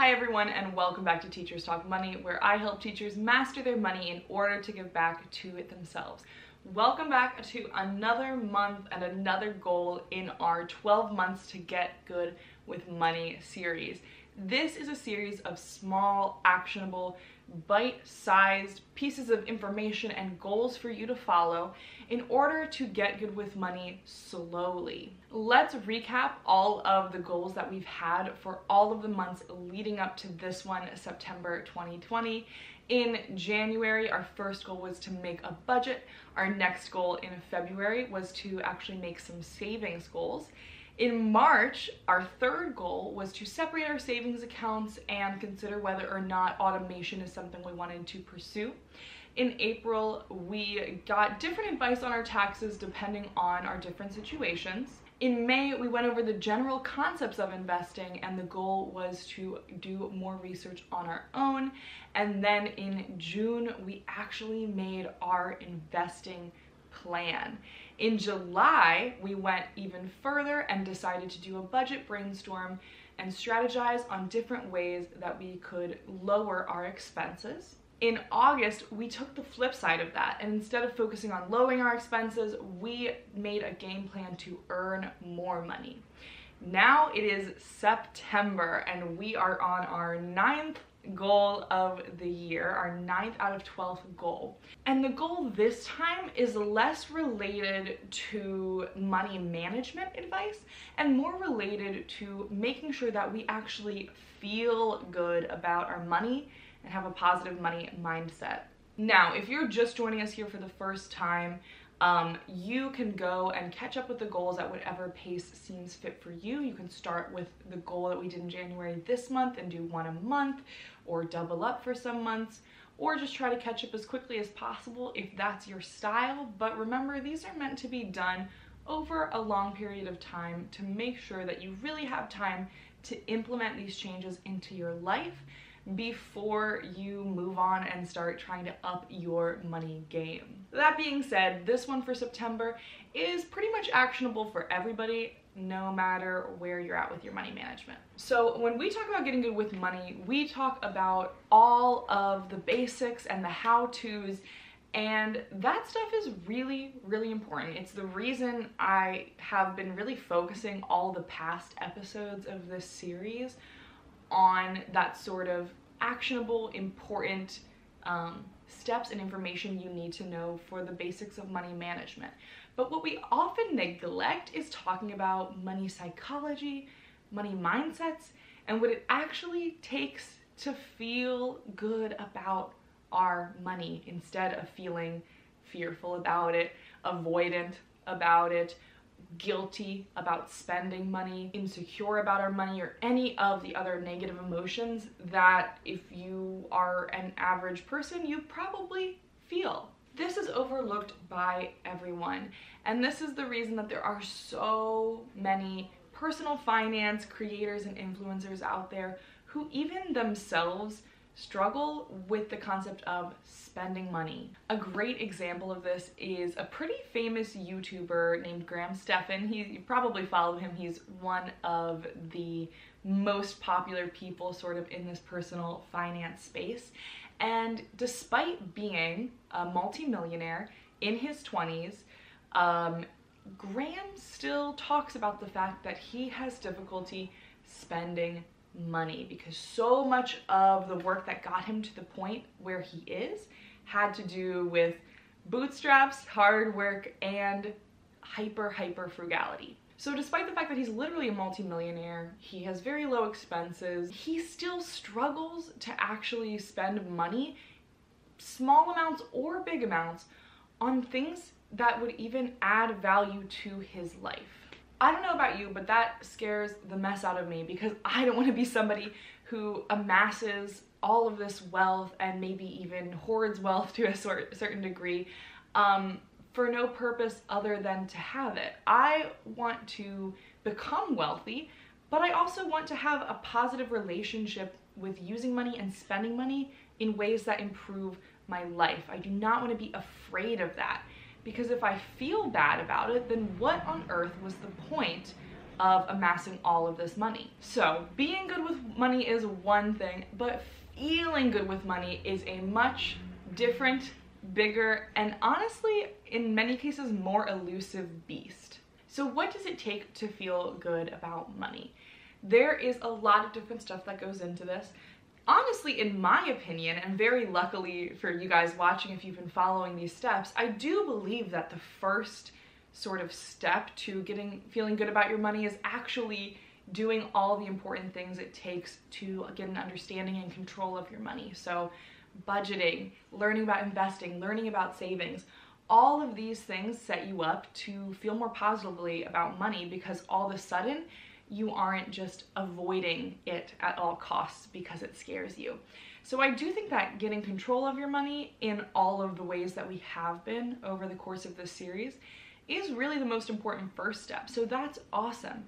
Hi everyone, and welcome back to Teachers Talk Money, where I help teachers master their money in order to give back to it themselves. Welcome back to another month and another goal in our 12 months to get good with money series. This is a series of small, actionable, bite-sized pieces of information and goals for you to follow in order to get good with money slowly. Let's recap all of the goals that we've had for all of the months leading up to this one, September 2020. In January, our first goal was to make a budget. Our next goal in February was to actually make some savings goals. In March, our third goal was to separate our savings accounts and consider whether or not automation is something we wanted to pursue. In April, we got different advice on our taxes depending on our different situations. In May, we went over the general concepts of investing, and the goal was to do more research on our own. And then in June, we actually made our investing plan. In July, we went even further and decided to do a budget brainstorm and strategize on different ways that we could lower our expenses. In August, we took the flip side of that, and instead of focusing on lowering our expenses, we made a game plan to earn more money. Now it is September, and we are on our 9th goal of the year, our 9th out of 12th goal. And the goal this time is less related to money management advice and more related to making sure that we actually feel good about our money and have a positive money mindset. Now, if you're just joining us here for the first time, you can go and catch up with the goals at whatever pace seems fit for you. You can start with the goal that we did in January this month and do one a month, or double up for some months, or just try to catch up as quickly as possible if that's your style. But remember, these are meant to be done over a long period of time to make sure that you really have time to implement these changes into your life before you move on and start trying to up your money game. That being said, this one for September is pretty much actionable for everybody, no matter where you're at with your money management. So when we talk about getting good with money, we talk about all of the basics and the how-tos, and that stuff is really, really important. It's the reason I have been really focusing all the past episodes of this series on that sort of actionable, important steps and information you need to know for the basics of money management. But what we often neglect is talking about money psychology, money mindsets, and what it actually takes to feel good about our money instead of feeling fearful about it, avoidant about it, guilty about spending money, insecure about our money, or any of the other negative emotions that if you are an average person, you probably feel. This is overlooked by everyone, and this is the reason that there are so many personal finance creators and influencers out there who even themselves struggle with the concept of spending money. A great example of this is a pretty famous YouTuber named Graham Stephan. You probably follow him. He's one of the most popular people sort of in this personal finance space. And despite being a multimillionaire in his 20s, Graham still talks about the fact that he has difficulty spending money because so much of the work that got him to the point where he is had to do with bootstraps, hard work, and hyper frugality. So despite the fact that he's literally a multimillionaire, he has very low expenses, he still struggles to actually spend money, small amounts or big amounts, on things that would even add value to his life. I don't know about you, but that scares the mess out of me because I don't want to be somebody who amasses all of this wealth and maybe even hoards wealth to a certain degree for no purpose other than to have it. I want to become wealthy, but I also want to have a positive relationship with using money and spending money in ways that improve my life. I do not want to be afraid of that. Because if I feel bad about it, then what on earth was the point of amassing all of this money. So being good with money is one thing, but feeling good with money is a much different, bigger, and honestly, in many cases, more elusive beast. So what does it take to feel good about money? There is a lot of different stuff that goes into this. Honestly, in my opinion, and very luckily for you guys watching if you've been following these steps, I do believe that the first sort of step to feeling good about your money is actually doing all the important things it takes to get an understanding and control of your money. So budgeting, learning about investing, learning about savings, all of these things set you up to feel more positively about money, because all of a sudden you aren't just avoiding it at all costs because it scares you. So I do think that getting control of your money in all of the ways that we have been over the course of this series is really the most important first step. So that's awesome.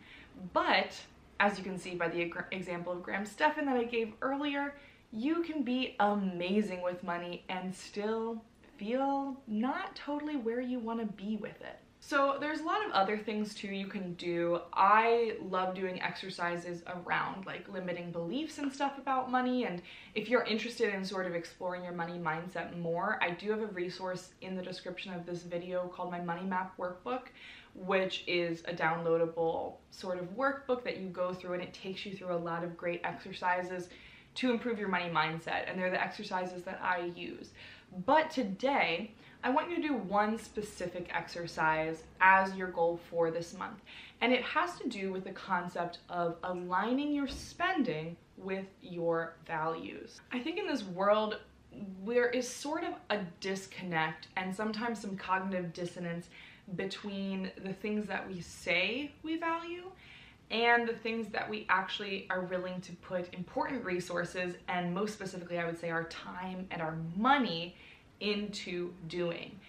But as you can see by the example of Graham Stephan that I gave earlier, you can be amazing with money and still feel not totally where you want to be with it. So there's a lot of other things too you can do. I love doing exercises around like limiting beliefs and stuff about money. And if you're interested in sort of exploring your money mindset more, I do have a resource in the description of this video called my Money Map Workbook, which is a downloadable sort of workbook that you go through, and it takes you through a lot of great exercises to improve your money mindset. And they're the exercises that I use. But today, I want you to do one specific exercise as your goal for this month. And it has to do with the concept of aligning your spending with your values. I think in this world, there is sort of a disconnect and sometimes some cognitive dissonance between the things that we say we value and the things that we actually are willing to put important resources, and most specifically I would say our time and our money, into doing.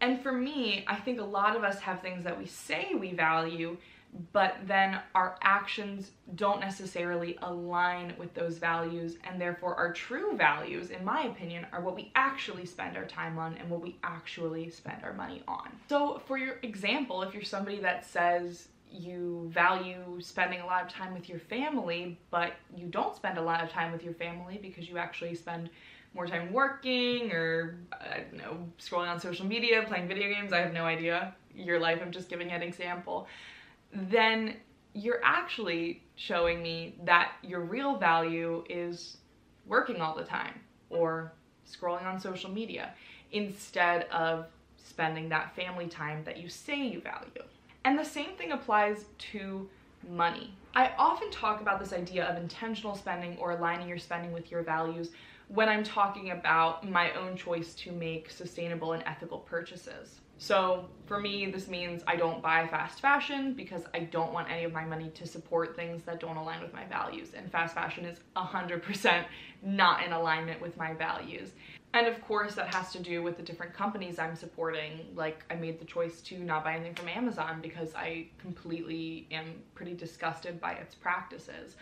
And for me, I think a lot of us have things that we say we value, but then our actions don't necessarily align with those values, and therefore our true values, in my opinion, are what we actually spend our time on and what we actually spend our money on. So for your example, if you're somebody that says you value spending a lot of time with your family, but you don't spend a lot of time with your family because you actually spend more time working or, I don't know, scrolling on social media, playing video games, I have no idea, your life, I'm just giving an example, then you're actually showing me that your real value is working all the time or scrolling on social media instead of spending that family time that you say you value. And the same thing applies to money. I often talk about this idea of intentional spending or aligning your spending with your values when I'm talking about my own choice to make sustainable and ethical purchases. So for me, this means I don't buy fast fashion because I don't want any of my money to support things that don't align with my values. And fast fashion is 100% not in alignment with my values. And of course, that has to do with the different companies I'm supporting. Like, I made the choice to not buy anything from Amazon because I completely am pretty disgusted by its practices.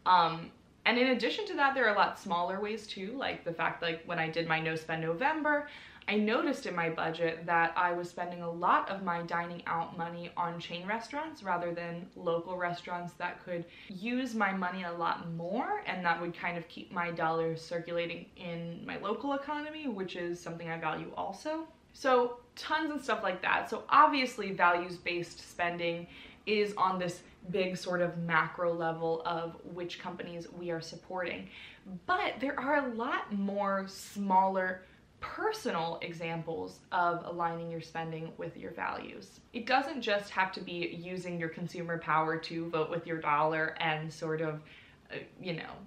And in addition to that, there are a lot smaller ways too, like the fact like when I did my No Spend November, I noticed in my budget that I was spending a lot of my dining out money on chain restaurants rather than local restaurants that could use my money a lot more, and that would kind of keep my dollars circulating in my local economy, which is something I value also. So tons of stuff like that. So obviously values-based spending is on this big sort of macro level of which companies we are supporting. But there are a lot more smaller personal examples of aligning your spending with your values. It doesn't just have to be using your consumer power to vote with your dollar and sort of,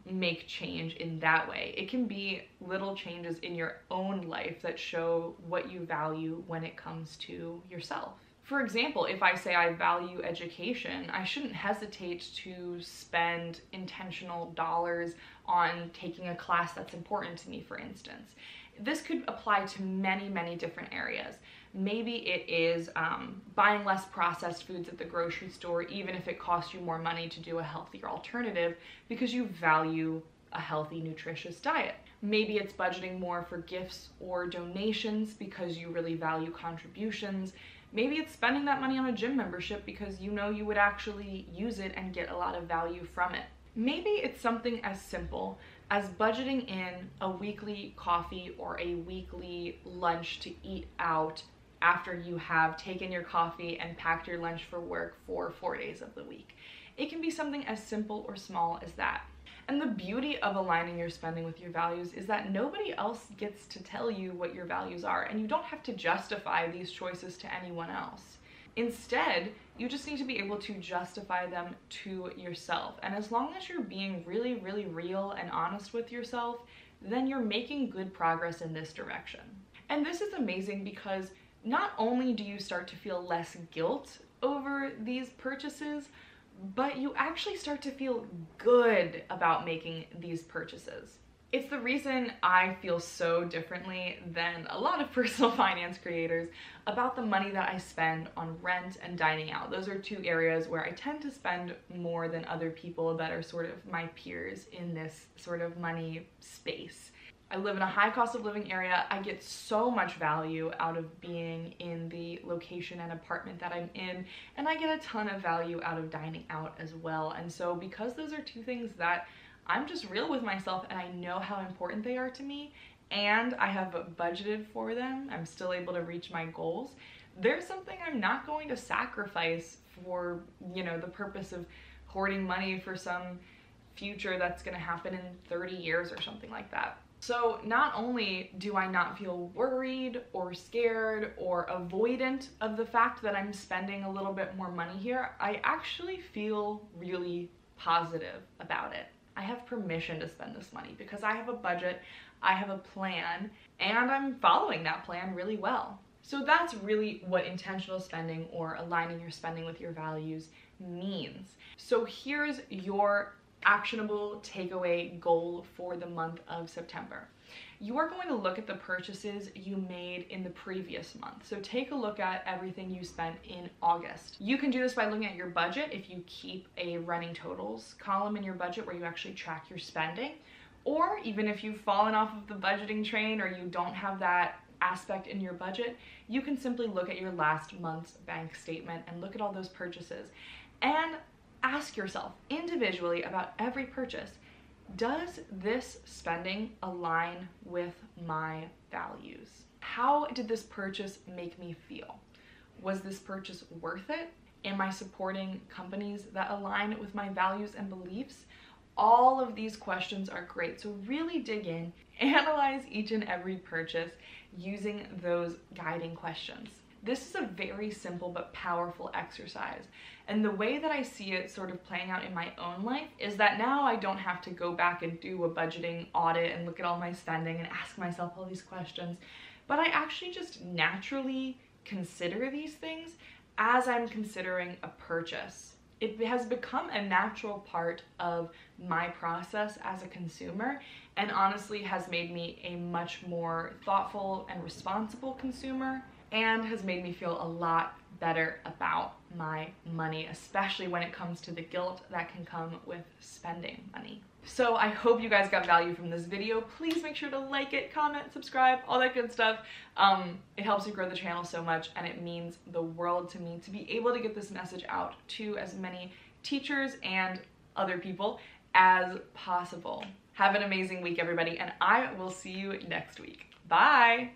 make change in that way. It can be little changes in your own life that show what you value when it comes to yourself. For example, if I say I value education, I shouldn't hesitate to spend intentional dollars on taking a class that's important to me, for instance. This could apply to many, many different areas. Maybe it is buying less processed foods at the grocery store, even if it costs you more money to do a healthier alternative because you value a healthy, nutritious diet. Maybe it's budgeting more for gifts or donations because you really value contributions. Maybe it's spending that money on a gym membership because you know you would actually use it and get a lot of value from it. Maybe it's something as simple as budgeting in a weekly coffee or a weekly lunch to eat out after you have taken your coffee and packed your lunch for work for 4 days of the week. It can be something as simple or small as that. And the beauty of aligning your spending with your values is that nobody else gets to tell you what your values are, and you don't have to justify these choices to anyone else. Instead, you just need to be able to justify them to yourself. And as long as you're being really, really real and honest with yourself, then you're making good progress in this direction. And this is amazing because not only do you start to feel less guilt over these purchases, but you actually start to feel good about making these purchases. It's the reason I feel so differently than a lot of personal finance creators about the money that I spend on rent and dining out. Those are two areas where I tend to spend more than other people that are sort of my peers in this sort of money space. I live in a high cost of living area. I get so much value out of being in the location and apartment that I'm in, and I get a ton of value out of dining out as well. And so because those are two things that I'm just real with myself and I know how important they are to me, and I have budgeted for them, I'm still able to reach my goals, there's something I'm not going to sacrifice for, you know, the purpose of hoarding money for some future that's gonna happen in 30 years or something like that. So not only do I not feel worried or scared or avoidant of the fact that I'm spending a little bit more money here, I actually feel really positive about it. I have permission to spend this money because I have a budget, I have a plan, and I'm following that plan really well. So that's really what intentional spending or aligning your spending with your values means. So here's your actionable takeaway goal for the month of September. You are going to look at the purchases you made in the previous month. So take a look at everything you spent in August. You can do this by looking at your budget if you keep a running totals column in your budget where you actually track your spending. Or even if you've fallen off of the budgeting train or you don't have that aspect in your budget, you can simply look at your last month's bank statement and look at all those purchases. And ask yourself individually about every purchase, does this spending align with my values? How did this purchase make me feel? Was this purchase worth it? Am I supporting companies that align with my values and beliefs? All of these questions are great, so really dig in, analyze each and every purchase using those guiding questions. This is a very simple but powerful exercise. And the way that I see it sort of playing out in my own life is that now I don't have to go back and do a budgeting audit and look at all my spending and ask myself all these questions, but I actually just naturally consider these things as I'm considering a purchase. It has become a natural part of my process as a consumer, and honestly has made me a much more thoughtful and responsible consumer, and has made me feel a lot better about my money, especially when it comes to the guilt that can come with spending money. So I hope you guys got value from this video. Please make sure to like it, comment, subscribe, all that good stuff. It helps me grow the channel so much, and it means the world to me to be able to get this message out to as many teachers and other people as possible. Have an amazing week, everybody, and I will see you next week. Bye!